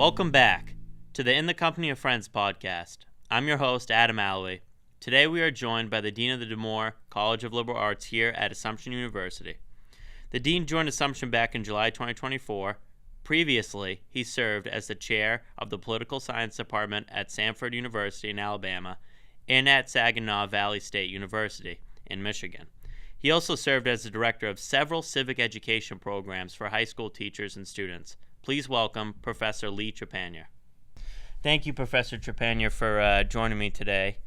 Welcome back to the In the Company of Friends podcast. I'm your host, Adam Alloway. Today we are joined by the Dean of the DeMoore College of Liberal Arts here at Assumption University. The Dean joined Assumption back in July 2024. Previously, he served as the chair of the Political Science Department at Samford University in Alabama and at Saginaw Valley State University in Michigan. He also served as the director of several civic education programs for high school teachers and students. Please welcome Professor Lee Trepanier. Thank you, Professor Trepanier, for joining me today.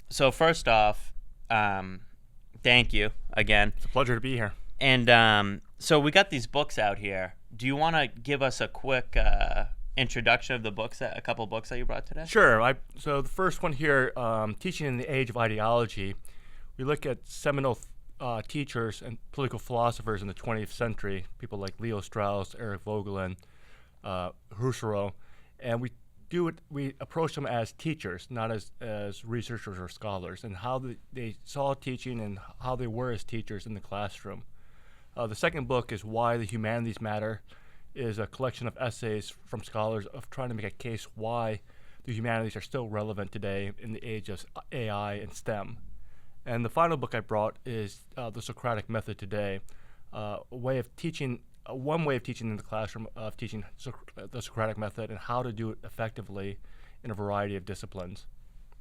So first off, thank you again. It's a pleasure to be here. And so we got these books out here. Do you want to give us a quick introduction of the books, a couple of books that you brought today? Sure. So the first one here, Teaching in the Age of Ideology, we look at seminal teachers and political philosophers in the 20th century, people like Leo Strauss, Eric Vogelin, Husserl, and we approach them as teachers, not as researchers or scholars, and how they saw teaching and how they were as teachers in the classroom. The second book is Why the Humanities Matter, is a collection of essays from scholars of trying to make a case why the humanities are still relevant today in the age of AI and STEM. And the final book I brought is The Socratic Method Today, one way of teaching in the classroom, of teaching the Socratic method and how to do it effectively in a variety of disciplines.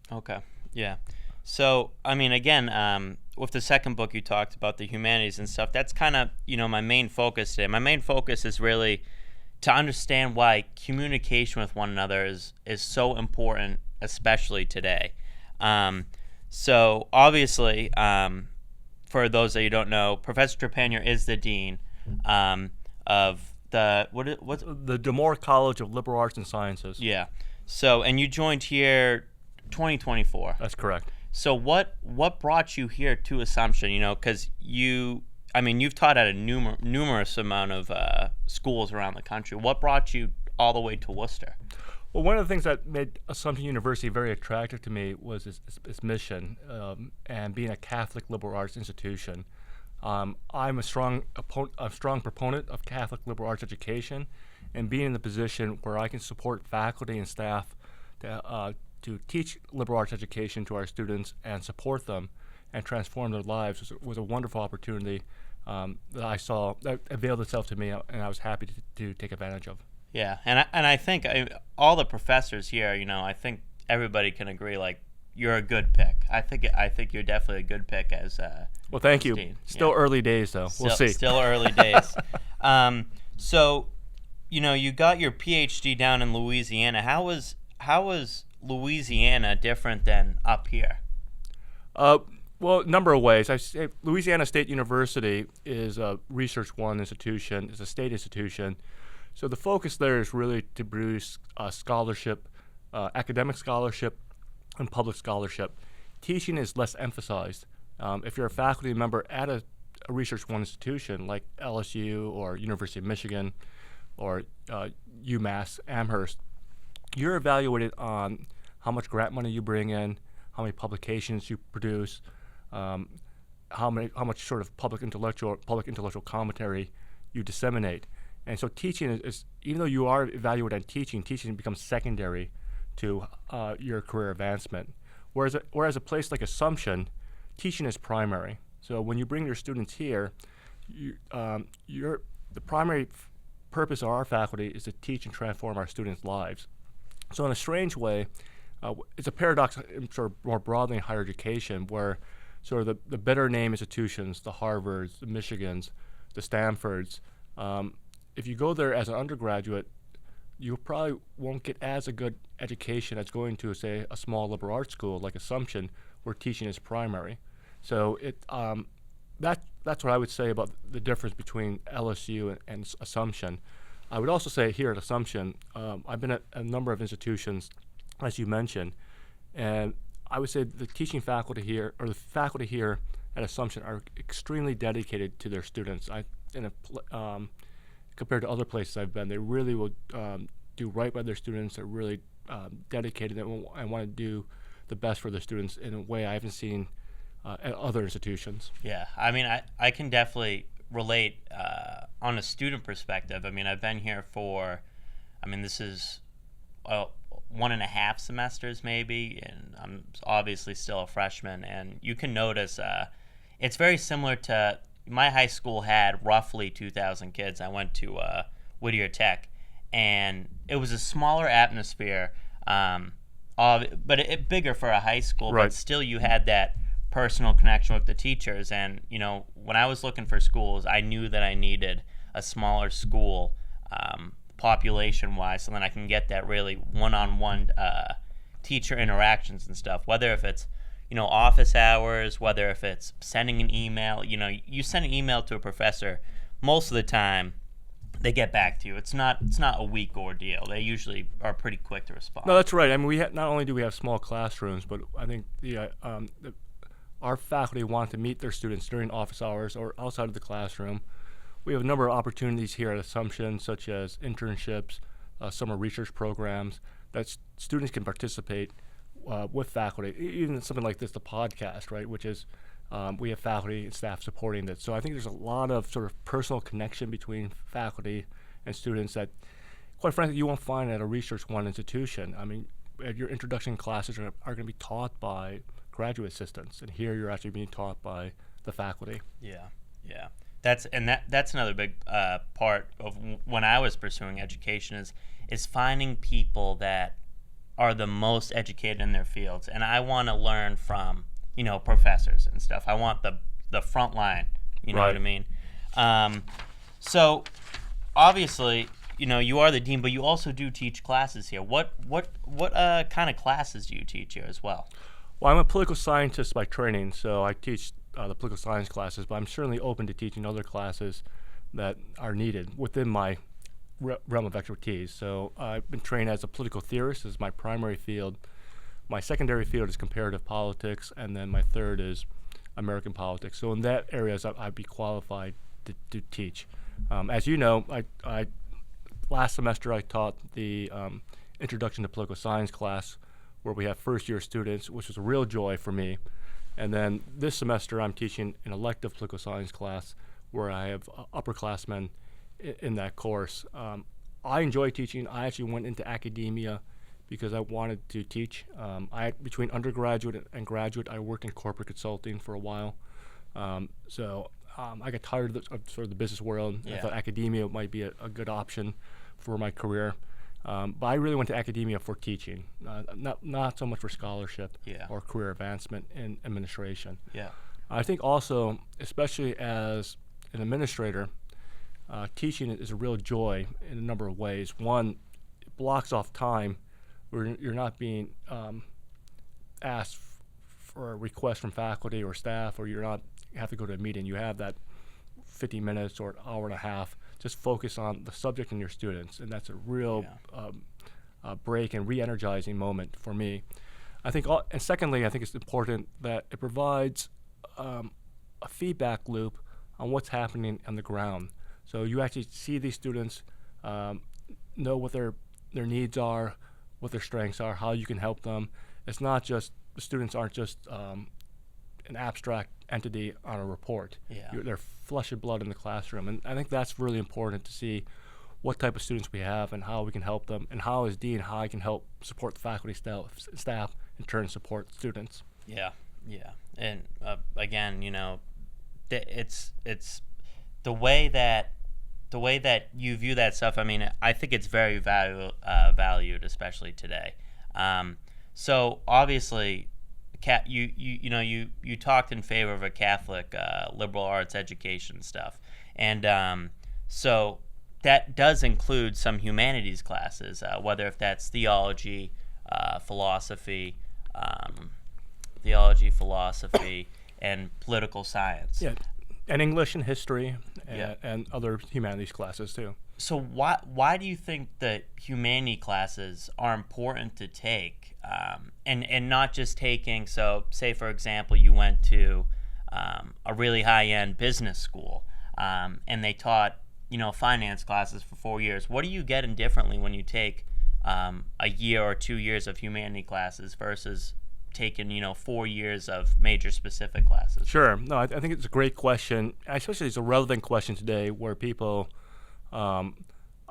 Okay, yeah. So, I mean, again, with the second book you talked about the humanities and stuff, that's kind of, my main focus today. My main focus is really to understand why communication with one another is so important, especially today. So obviously, for those that you don't know, Professor Trepanier is the dean of the the DeMoore College of Liberal Arts and Sciences. Yeah. So, and you joined here 2024. That's correct. So what brought you here to Assumption? Because you've taught at a numerous amount of schools around the country. What brought you all the way to Worcester? Well, one of the things that made Assumption University very attractive to me was its mission and being a Catholic liberal arts institution. I'm a strong proponent of Catholic liberal arts education, and being in the position where I can support faculty and staff to teach liberal arts education to our students and support them and transform their lives was a wonderful opportunity that I saw that availed itself to me, and I was happy to take advantage of. Yeah, and I think all the professors here, I think everybody can agree, like, you're a good pick. I think you're definitely a good pick as well, thank you. Dean. Still early days, though. We'll see. Still early days. So, you got your PhD down in Louisiana. How was Louisiana different than up here? Well, a number of ways. I say Louisiana State University is a Research One institution. It's a state institution. So the focus there is really to produce scholarship, academic scholarship, and public scholarship. Teaching is less emphasized. If you're a faculty member at a Research One institution like LSU or University of Michigan or UMass Amherst, you're evaluated on how much grant money you bring in, how many publications you produce, how much sort of public intellectual commentary you disseminate. And so teaching is even though you are evaluated on teaching becomes secondary to your career advancement. Whereas a place like Assumption, teaching is primary. So when you bring your students here, the primary purpose of our faculty is to teach and transform our students' lives. So in a strange way, it's a paradox sort of more broadly in higher education, where sort of the better name institutions, the Harvards, the Michigans, the Stanfords, if you go there as an undergraduate, you probably won't get as a good education as going to, say, a small liberal arts school like Assumption, where teaching is primary. So that's what I would say about the difference between LSU and Assumption. I would also say here at Assumption, I've been at a number of institutions, as you mentioned, and I would say the teaching faculty here, or the faculty here at Assumption, are extremely dedicated to their students. Compared to other places I've been, they really will do right by their students. They're really dedicated and want to do the best for their students in a way I haven't seen at other institutions. Yeah, I mean, I can definitely relate on a student perspective. I mean, I've been here for I mean, this is 1.5 semesters maybe, and I'm obviously still a freshman. And you can notice it's very similar to my high school had roughly 2,000 kids. I went to Whittier Tech, and it was a smaller atmosphere, but it bigger for a high school. Right. But still, you had that personal connection with the teachers. And when I was looking for schools, I knew that I needed a smaller school, population-wise, so then I can get that really one-on-one teacher interactions and stuff. Whether if it's office hours, whether if it's sending an email. You send an email to a professor, most of the time they get back to you. It's not a week ordeal. They usually are pretty quick to respond. No, that's right. I mean, not only do we have small classrooms, but I think our faculty want to meet their students during office hours or outside of the classroom. We have a number of opportunities here at Assumption, such as internships, summer research programs, that students can participate with faculty. Even something like this, the podcast, right, which is we have faculty and staff supporting that. So I think there's a lot of sort of personal connection between faculty and students that, quite frankly, you won't find at a Research One institution. I mean, your introduction classes are going to be taught by graduate assistants, and here you're actually being taught by the faculty. Yeah. That's another big part of when I was pursuing education is finding people that are the most educated in their fields, and I want to learn from professors and stuff. I want the front line. You know Right. what I mean? So obviously, you are the dean, but you also do teach classes here. What kind of classes do you teach here as well? Well, I'm a political scientist by training, so I teach the political science classes, but I'm certainly open to teaching other classes that are needed within my realm of expertise. So I've been trained as a political theorist as my primary field. My secondary field is comparative politics, and then my third is American politics. So in that area, I'd be qualified to teach. As you know, I last semester I taught the Introduction to Political Science class, where we have first-year students, which was a real joy for me. And then this semester, I'm teaching an elective political science class where I have upperclassmen in that course. I enjoy teaching. I actually went into academia because I wanted to teach. Between undergraduate and graduate, I worked in corporate consulting for a while. So I got tired of sort of the business world. Yeah. I thought academia might be a good option for my career. But I really went to academia for teaching, not so much for scholarship or career advancement in administration. Yeah. I think also, especially as an administrator, teaching is a real joy in a number of ways. One, it blocks off time where you're not being asked for a request from faculty or staff, or you have to go to a meeting. You have that 50 minutes or an hour and a half. Just focus on the subject and your students, and that's a real break and re-energizing moment for me. I think, and secondly, I think it's important that it provides a feedback loop on what's happening on the ground. So you actually see these students, know what their needs are, what their strengths are, how you can help them. It's not just, the students aren't just an abstract entity on a report. Yeah. They're flesh and blood in the classroom, and I think that's really important to see what type of students we have and how we can help them, and how as dean, how I can help support the faculty staff in turn support students. Yeah, and again, it's the way that you view that stuff. I mean, I think it's very valued, especially today. So obviously, you talked in favor of a Catholic liberal arts education stuff, and so that does include some humanities classes, whether if that's theology, philosophy, and political science. Yeah, and English and history, and other humanities classes too. So why do you think that humanity classes are important to take, and not just taking? So say for example you went to a really high-end business school, and they taught finance classes for 4 years. What are you getting differently when you take a year or 2 years of humanity classes versus taking 4 years of major specific classes? Sure. No, I think it's a great question. Especially it's a relevant question today, where people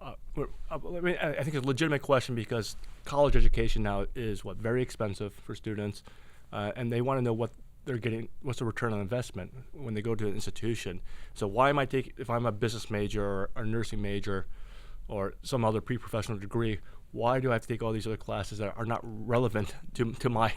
I think it's a legitimate question because college education now is very expensive for students, and they want to know what they're getting, what's the return on investment when they go to an institution. So why am I taking, if I'm a business major or a nursing major or some other pre-professional degree, why do I have to take all these other classes that are not relevant to my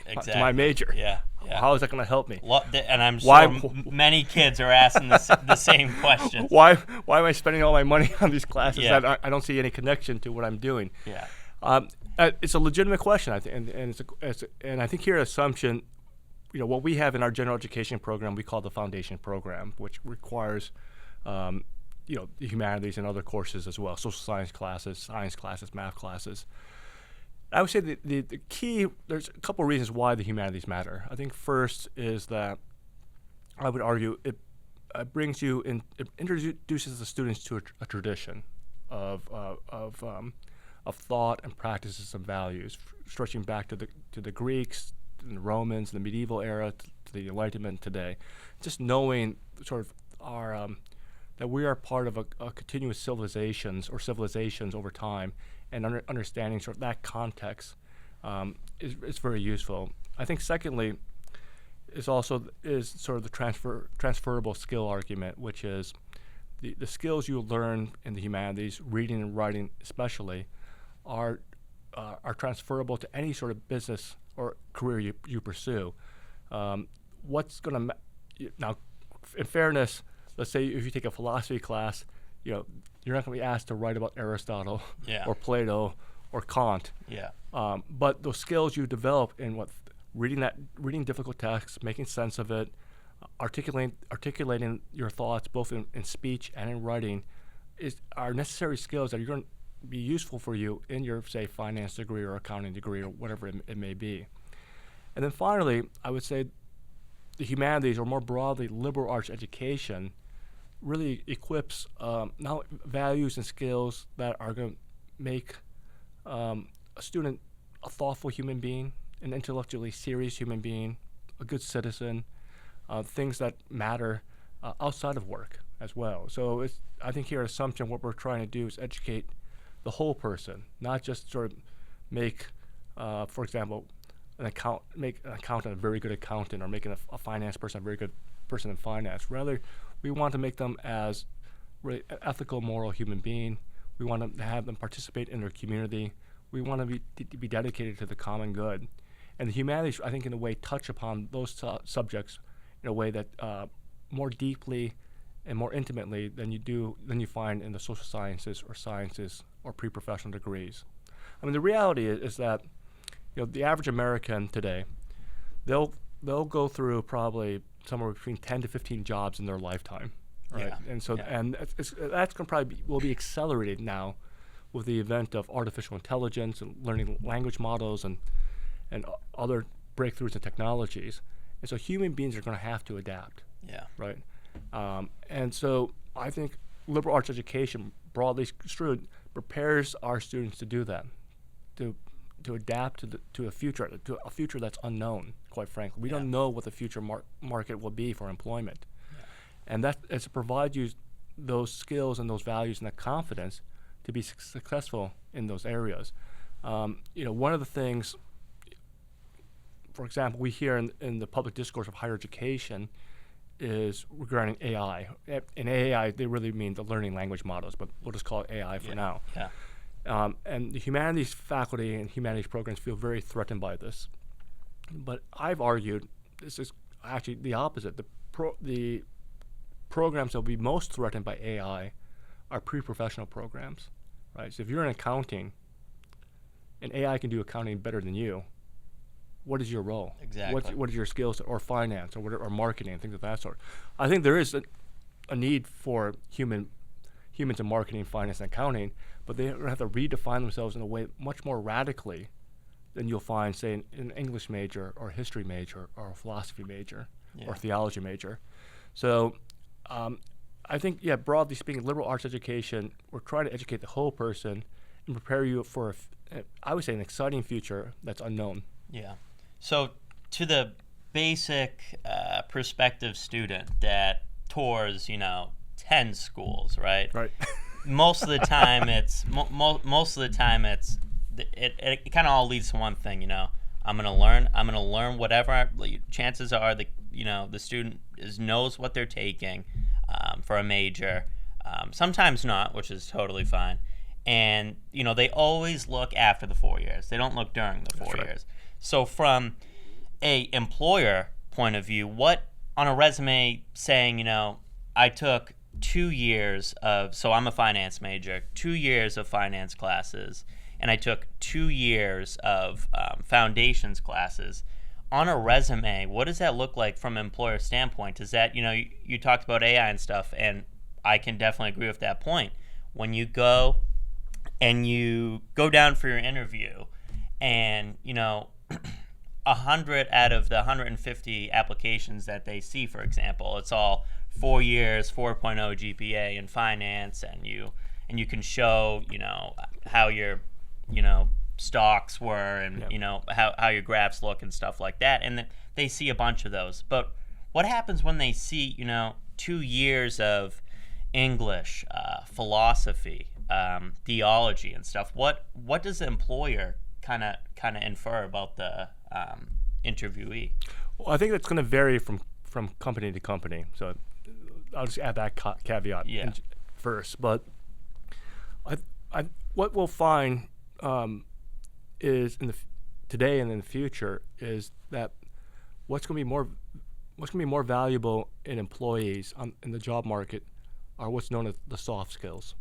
major? Yeah. How is that going to help me? And I'm sure many kids are asking the same question. Why am I spending all my money on these classes that I don't see any connection to what I'm doing? Yeah. It's a legitimate question, I think, and I think here assumption, what we have in our general education program we call the foundation program, which requires the humanities and other courses as well, social science classes, math classes. I would say the key, there's a couple of reasons why the humanities matter. I think first is that I would argue it introduces the students to a tradition of thought and practices and values, stretching back to the Greeks, and the Romans, the medieval era, to the Enlightenment today. Just knowing sort of our that we are part of a continuous civilizations over time, and understanding sort of that context is very useful. I think secondly is sort of the transferable skill argument, which is the skills you learn in the humanities, reading and writing especially, are transferable to any sort of business or career you pursue. What's going to now, in fairness, let's say if you take a philosophy class, you're not going to be asked to write about Aristotle or Plato or Kant. Yeah. But those skills you develop in reading difficult texts, making sense of it, articulating your thoughts both in speech and in writing, are necessary skills that are going to be useful for you in your, say, finance degree or accounting degree or whatever it may be. And then finally, I would say the humanities, or more broadly liberal arts education, really equips now values and skills that are going to make a student a thoughtful human being, an intellectually serious human being, a good citizen, things that matter outside of work as well. So I think here at Assumption what we're trying to do is educate the whole person, not just sort of make, for example, make an accountant a very good accountant, or making a finance person a very good person in finance. Rather, we want to make them as really an ethical, moral human being. We want to have them participate in their community. We want to be dedicated to the common good. And the humanities, I think, in a way, touch upon those subjects in a way that more deeply and more intimately than you find in the social sciences or pre-professional degrees. I mean, the reality is that the average American today, they'll go through probably somewhere between 10 to 15 jobs in their lifetime, right? Yeah. And so and that's going to will be accelerated now with the event of artificial intelligence and learning language models and other breakthroughs in technologies. And so human beings are going to have to adapt. Yeah. Right. And so I think liberal arts education, broadly construed, prepares our students to do that, to adapt to a future that's unknown. Quite frankly, we don't know what the future market will be for employment, and that is to provide you those skills and those values and that confidence to be successful in those areas. One of the things, for example, we hear in the public discourse of higher education is regarding AI. In AI, they really mean the learning language models, but we'll just call it AI for now. Yeah. And the humanities faculty and humanities programs feel very threatened by this. But I've argued this is actually the opposite. The programs that will be most threatened by AI are pre-professional programs, right? So if you're in accounting and AI can do accounting better than you, what is your role? Exactly. What is your skills, or finance, or marketing, things of that sort? I think there is a need for humans in marketing, finance, and accounting, but they have to redefine themselves in a way much more radically than you'll find, say, in an English major or a history major or a philosophy major or theology major. So I think, broadly speaking, liberal arts education, we're trying to educate the whole person and prepare you for, I would say, an exciting future that's unknown. Yeah. So to the basic prospective student that tours, 10 schools, right? Right. most of the time most of the time it kind of all leads to one thing. I'm gonna learn whatever. Chances are the student knows what they're taking for a major. Sometimes not, which is totally fine. And they always look after the 4 years. They don't look during the 4 years. So from a employer point of view, what on a resume saying, I took 2 years so I'm a finance major, 2 years of finance classes, and I took 2 years of foundations classes. On a resume, what does that look like from an employer standpoint? Is that, you talked about AI and stuff, and I can definitely agree with that point. When you go down for your interview and, 100 out of the 150 applications that they see, for example, it's all 4 years, 4.0 GPA in finance, and you can show, how your, stocks were and, how your graphs look and stuff like that. And they see a bunch of those. But what happens when they see, 2 years of English, philosophy, theology and stuff? What does the employer kind of infer about the interviewee? Well, I think that's going to vary from company to company. So I'll just add that caveat first. But what we'll find is today and in the future is that what's going to be more valuable in employees in the job market are what's known as the soft skills,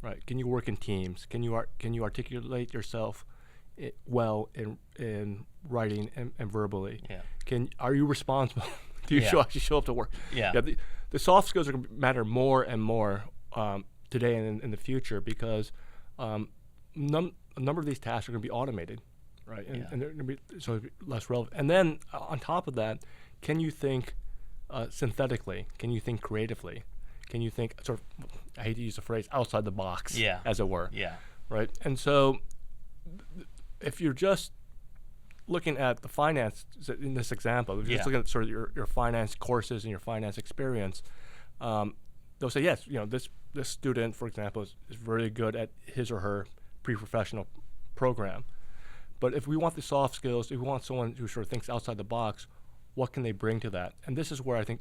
right? Can you work in teams? Can you articulate yourself well in writing and verbally? Yeah. Are you responsible? Do you actually show up to work? Yeah. The soft skills are going to matter more and more today and in the future because a number of these tasks are going to be automated, right? And they're going to be so less relevant. And then on top of that, can you think synthetically? Can you think creatively? Can you think sort of, I hate to use the phrase, outside the box, as it were? Yeah. Right? And so if you're just looking at the finance, in this example, if you're just looking at sort of your finance courses and your finance experience, they'll say, yes, this student, for example, is very good at his or her pre-professional program. But if we want the soft skills, if we want someone who sort of thinks outside the box, what can they bring to that? And this is where I think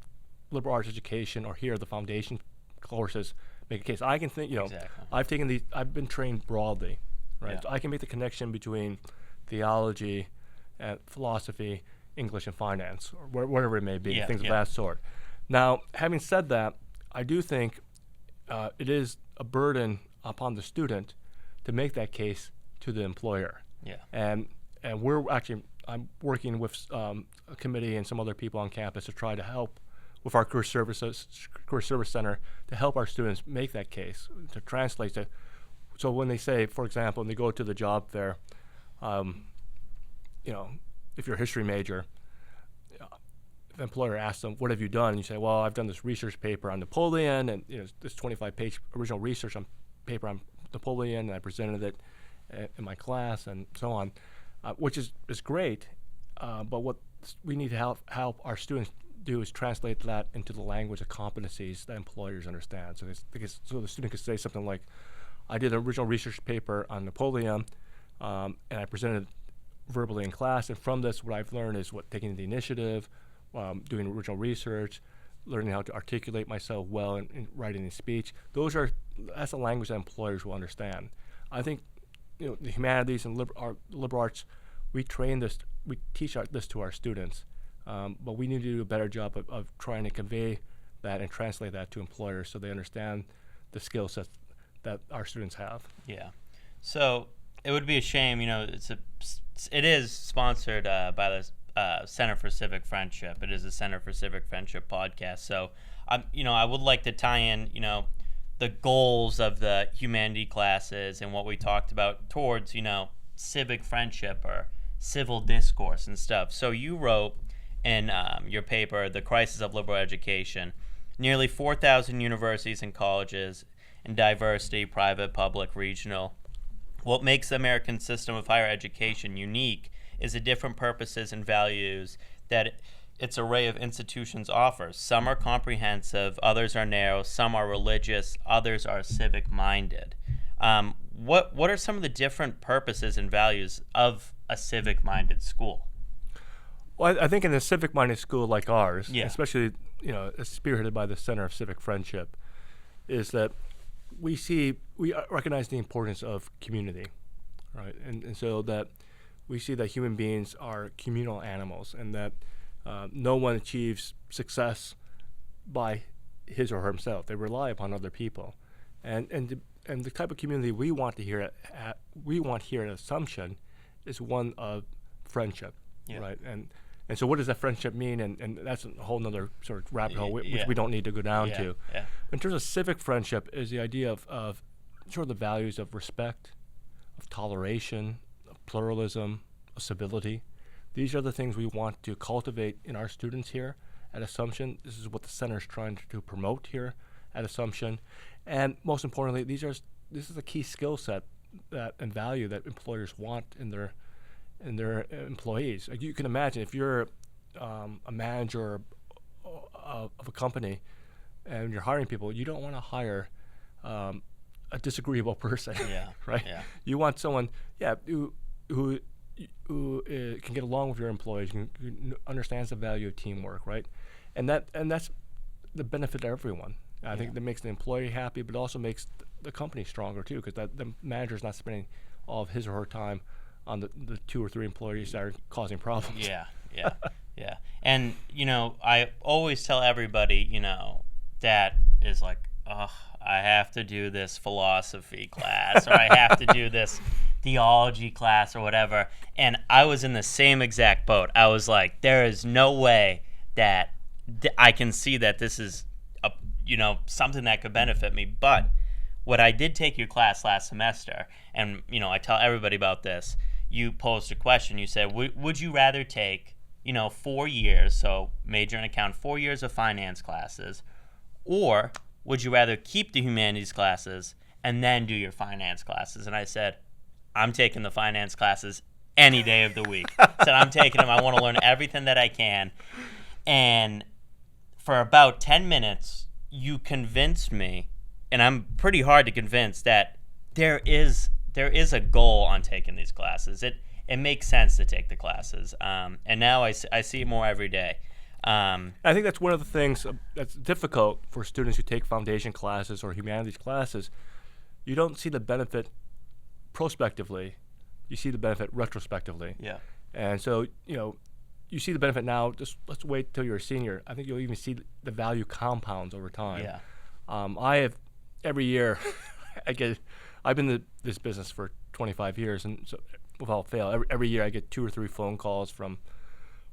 liberal arts education or here the foundation courses make a case. I can think, Exactly. I've been trained broadly, right? Yeah. So I can make the connection between theology and philosophy, English and finance, or whatever it may be, things of that sort. Now, having said that, I do think it is a burden upon the student to make that case to the employer. Yeah. And I'm working with a committee and some other people on campus to try to help with our career service center to help our students make that case, to translate it. So when they say, for example, when they go to the job fair, if you're a history major, if the employer asks them, what have you done? And you say, well, I've done this research paper on Napoleon and this 25-page original research paper on Napoleon, and I presented it in my class and so on, which is great. But what we need to help our students do is translate that into the language of competencies that employers understand. So the student could say something like, I did an original research paper on Napoleon, and I presented it verbally in class, and from this what I've learned is taking the initiative, doing original research, learning how to articulate myself well in writing and speech. That's a language that employers will understand. I think the humanities and liberal arts, we teach this to our students. But we need to do a better job of trying to convey that and translate that to employers so they understand the skill sets that our students have. Yeah. So it would be a shame, it is sponsored by the Center for Civic Friendship. It is a Center for Civic Friendship podcast. So, I would like to tie in, the goals of the humanity classes and what we talked about towards, civic friendship or civil discourse and stuff. So you wrote in your paper, The Crisis of Liberal Education, nearly 4,000 universities and colleges and diversity, private, public, regional. What makes the American system of higher education unique is the different purposes and values that its array of institutions offers. Some are comprehensive, others are narrow, some are religious, others are civic-minded. What are some of the different purposes and values of a civic-minded school? Well, I think in a civic-minded school like ours, Yeah. especially spearheaded by the Center of Civic Friendship, is that we recognize the importance of community, right? And so that we see that human beings are communal animals, and that no one achieves success by his or himself. They rely upon other people, and the type of community we want here at Assumption is one of friendship, right? And so what does that friendship mean? And that's a whole nother sort of rabbit hole, which we don't need to go down to. Yeah. In terms of civic friendship is the idea of sort of the values of respect, of toleration, of pluralism, of civility. These are the things we want to cultivate in our students here at Assumption. This is what the center is trying to promote here at Assumption. And most importantly, this is a key skill set and value that employers want in their employees. Like you can imagine if you're a manager of a company and you're hiring people, you don't want to hire a disagreeable person, right? Yeah. You want someone, who can get along with your employees, who understands the value of teamwork, right? And that's the benefit to everyone. I think that makes the employee happy, but also makes the company stronger too, because the manager's not spending all of his or her time on the 2 or 3 employees that are causing problems. Yeah. And, I always tell everybody, that is like, I have to do this philosophy class, or I have to do this theology class or whatever. And I was in the same exact boat. I was like, there is no way that I can see that this is something that could benefit me. But what I did take your class last semester, and I tell everybody about this. You posed a question. You said, would you rather take 4 years, so major in account, 4 years of finance classes, or would you rather keep the humanities classes and then do your finance classes? And I said, I'm taking the finance classes any day of the week. I said, I'm taking them. I want to learn everything that I can. And for about 10 minutes, you convinced me, and I'm pretty hard to convince, that there is a goal on taking these classes. It makes sense to take the classes. And now I see it more every day. I think that's one of the things that's difficult for students who take foundation classes or humanities classes. You don't see the benefit prospectively. You see the benefit retrospectively. Yeah. And so, you see the benefit now. Just let's wait till you're a senior. I think you'll even see the value compounds over time. Yeah. I have every year, I've been in this business for 25 years, and so without fail, every year I get 2 or 3 phone calls from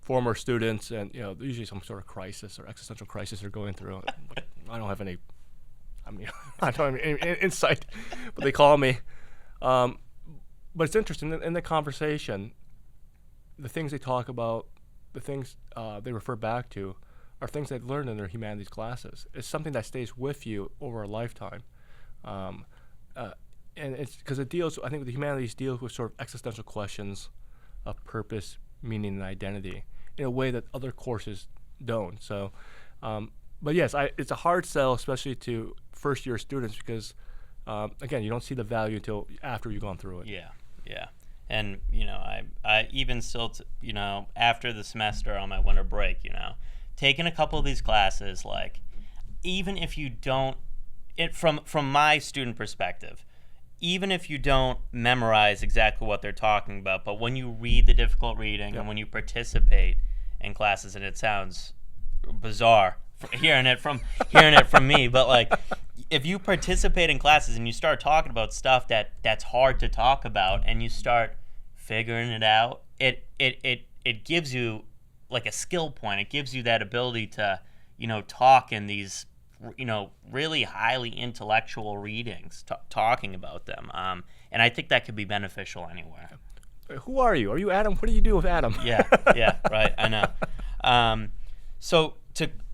former students, and usually some sort of crisis or existential crisis they're going through. I don't have any insight, but they call me. But it's interesting in the conversation, the things they talk about, the things they refer back to, are things they've learned in their humanities classes. It's something that stays with you over a lifetime. And it's because it deals, I think the humanities deals with sort of existential questions of purpose, meaning, and identity in a way that other courses don't. So, but yes, it's a hard sell, especially to first-year students, because, again, you don't see the value until after you've gone through it. Yeah. And, I even still, after the semester on my winter break, taking a couple of these classes, like, even if you don't, from my student perspective, even if you don't memorize exactly what they're talking about, but when you read the difficult reading and when you participate in classes, and it sounds bizarre hearing it from me, but like, if you participate in classes and you start talking about stuff that's hard to talk about, and you start figuring it out, it gives you like a skill point. It gives you that ability to talk in these really highly intellectual readings, talking about them. And I think that could be beneficial anywhere. Who are you? Are you Adam? What do you do with Adam? Yeah, right. I know. So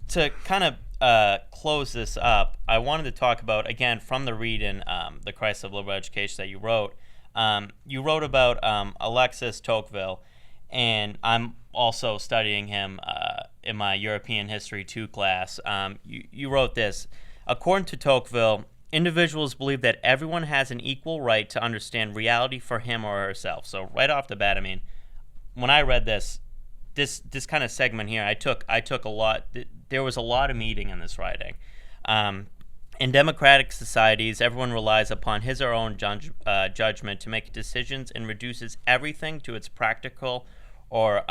to kind of close this up, I wanted to talk about, again, from the read-in, The Crisis of Liberal Education that you wrote. You wrote about Alexis Tocqueville, and I'm also studying him in my European History 2 class. You wrote this. According to Tocqueville, individuals believe that everyone has an equal right to understand reality for him or herself. So right off the bat, I mean, when I read this kind of segment here, I took a lot. There was a lot of meaning in this writing. In democratic societies, everyone relies upon his or her own judgment to make decisions and reduces everything to its practical or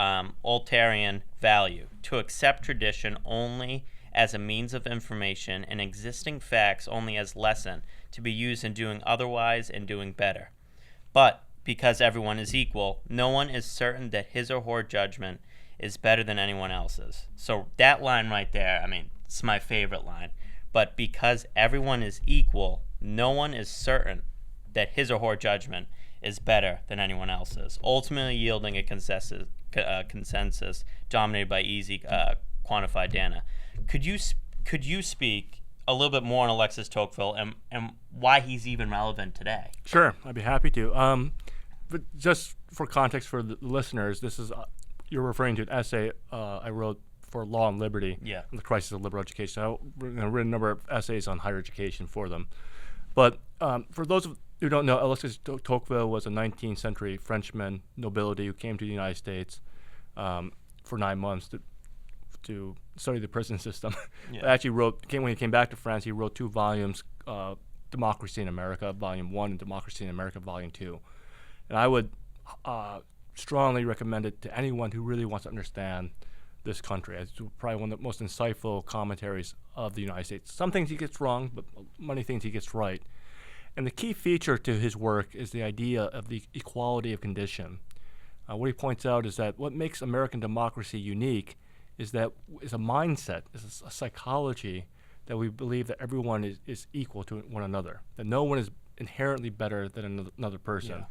ulterior value, to accept tradition only as a means of information and existing facts only as lesson to be used in doing otherwise and doing better. But because everyone is equal, no one is certain that his or her judgment is better than anyone else's. So that line right there, I mean, it's my favorite line. But because everyone is equal, no one is certain that his or her judgment is better than anyone else's, ultimately yielding a consensus dominated by easy quantified data. Could you speak a little bit more on Alexis Tocqueville and why he's even relevant today? Sure, I'd be happy to. But just for context for the listeners, this is you're referring to an essay I wrote for Law and Liberty, on the crisis of liberal education. I've written a number of essays on higher education for them. But for those who don't know, Alexis Tocqueville was a 19th century Frenchman nobility who came to the United States for 9 months to study the prison system. Actually when he came back to France, he wrote 2 volumes, Democracy in America, Volume 1, and Democracy in America, Volume 2. And I would strongly recommend it to anyone who really wants to understand this country. It's probably one of the most insightful commentaries of the United States. Some things he gets wrong, but many things he gets right. And the key feature to his work is the idea of the equality of condition. What he points out is that what makes American democracy unique is a mindset, is a psychology that we believe that everyone is equal to one another, that no one is inherently better than another person.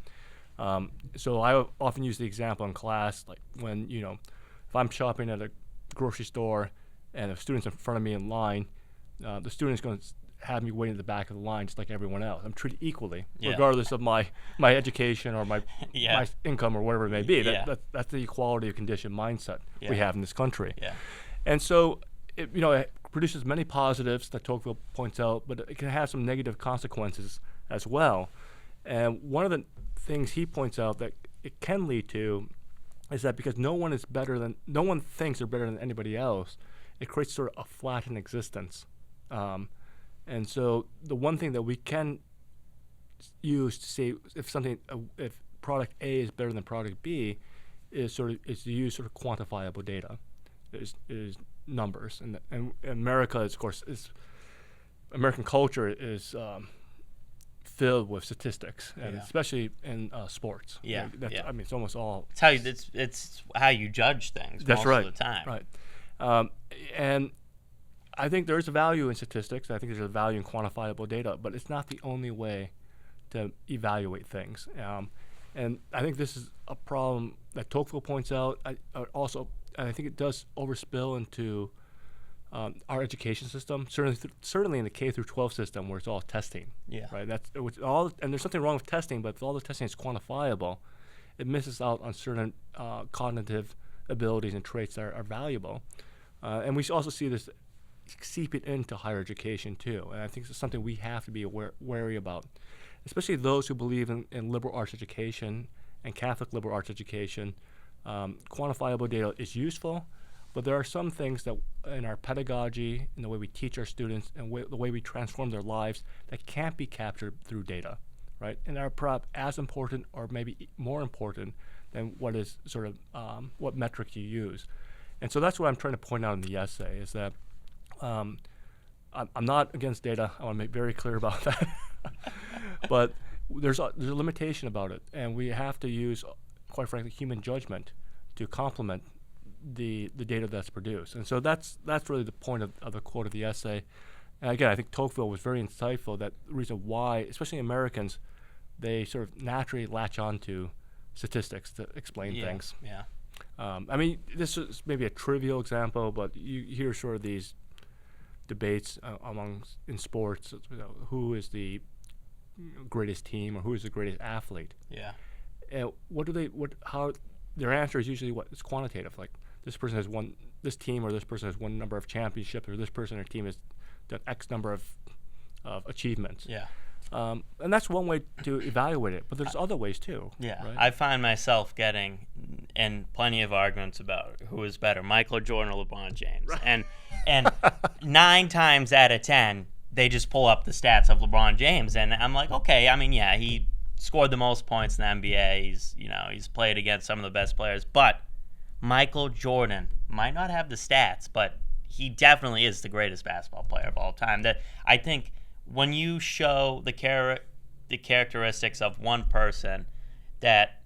So I often use the example in class, like when, if I'm shopping at a grocery store and a student's in front of me in line, the student's going to have me waiting at the back of the line just like everyone else. I'm treated equally, regardless of my education or my income or whatever it may be. That's the equality of condition mindset we have in this country. And so, it produces many positives that Tocqueville points out, but it can have some negative consequences as well. And one of the things he points out that it can lead to is that because no one thinks they're better than anybody else, it creates sort of a flattened existence. And so the one thing that we can use to say if product A is better than product B is to use sort of quantifiable data. Is numbers, and America is, of course, American culture is filled with statistics, and especially in sports. I mean, it's almost all. It's how you judge things. That's most right. of the time. Right. And I think there is a value in statistics. I think there's a value in quantifiable data, but it's not the only way to evaluate things. And I think this is a problem that Tocqueville points out. I think it does overspill into our education system, certainly in the K through 12 system where it's all testing. Right. And there's something wrong with testing, but if all the testing is quantifiable, it misses out on certain cognitive abilities and traits that are valuable. And we also see this seep it into higher education too. And I think it's something we have to be wary about, especially those who believe in liberal arts education and Catholic liberal arts education. Quantifiable data is useful, but there are some things that in our pedagogy, in the way we teach our students, and the way we transform their lives that can't be captured through data, right? And are perhaps as important or maybe more important than what is sort of what metric you use. And so that's what I'm trying to point out in the essay is that I'm not against data. I want to make very clear about that. But there's a limitation about it, and we have to use, quite frankly, human judgment to complement the data that's produced. And so that's really the point of the quote of the essay. And again, I think Tocqueville was very insightful, that the reason why, especially Americans, they sort of naturally latch on to statistics to explain things. I mean, this is maybe a trivial example, but you hear sort of these debates in sports, who is the greatest team or who is the greatest athlete. And how their answer is usually it's quantitative. Like this person has won this team, or this person has won number of championships, or this person or team has done X number of achievements. Yeah. And that's one way to evaluate it, but there's other ways too. Yeah, right? I find myself getting in plenty of arguments about who is better, Michael Jordan or LeBron James. Right. And 9 times out of 10, they just pull up the stats of LeBron James, and I'm like, okay, I mean, yeah, he scored the most points in the NBA. He's played against some of the best players, but Michael Jordan might not have the stats, but he definitely is the greatest basketball player of all time. That I think when you show the characteristics of one person that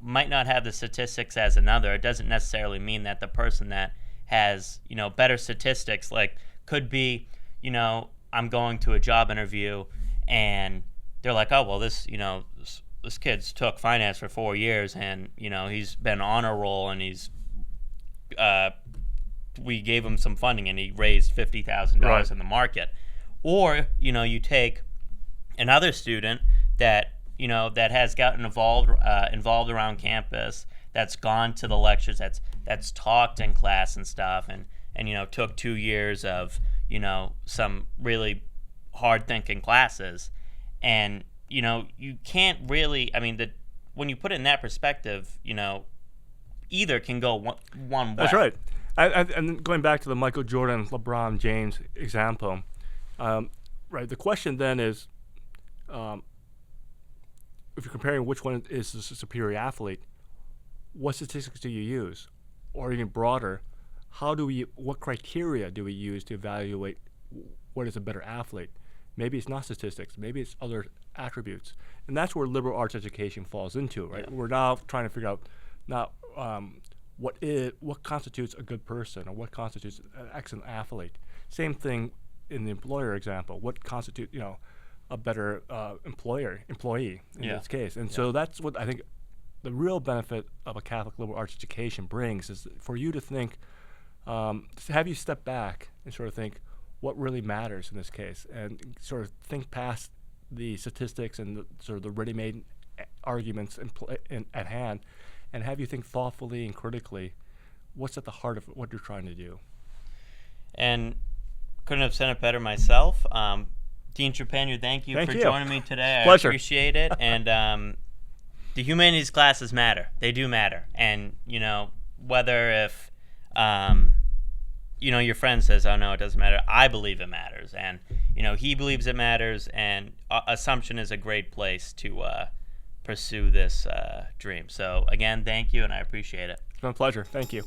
might not have the statistics as another, it doesn't necessarily mean that the person that has better statistics, like, could be I'm going to a job interview and they're like, oh well, this kid's took finance for 4 years and he's been on a roll and we gave him some funding and he raised $50,000 in the market. Or you take another student that that has gotten involved around campus, that's gone to the lectures, that's talked in class and stuff, and took 2 years of some really hard thinking classes, and you can't really. I mean, when you put it in that perspective, either can go one way. That's right. And going back to the Michael Jordan, LeBron James example. Right. The question then is, if you're comparing which one is the superior athlete, what statistics do you use? Or even broader, what criteria do we use to evaluate what is a better athlete? Maybe it's not statistics. Maybe it's other attributes. And that's where liberal arts education falls into, right? Yeah. We're now trying to figure out what constitutes a good person, or what constitutes an excellent athlete. Same thing in the employer example. What constitutes, a better employee in this case? And so that's what I think the real benefit of a Catholic liberal arts education brings, is for you to think, to have you step back and sort of think what really matters in this case, and sort of think past the statistics and the ready-made arguments at hand, and have you think thoughtfully and critically what's at the heart of what you're trying to do. And couldn't have said it better myself. Dean Trepanier, thank you for joining me today. Pleasure. I appreciate it. And the humanities classes matter. They do matter. And, whether if, your friend says, oh, no, it doesn't matter, I believe it matters. And, he believes it matters. And Assumption is a great place to pursue this dream. So, again, thank you, and I appreciate it. It's been a pleasure. Thank you.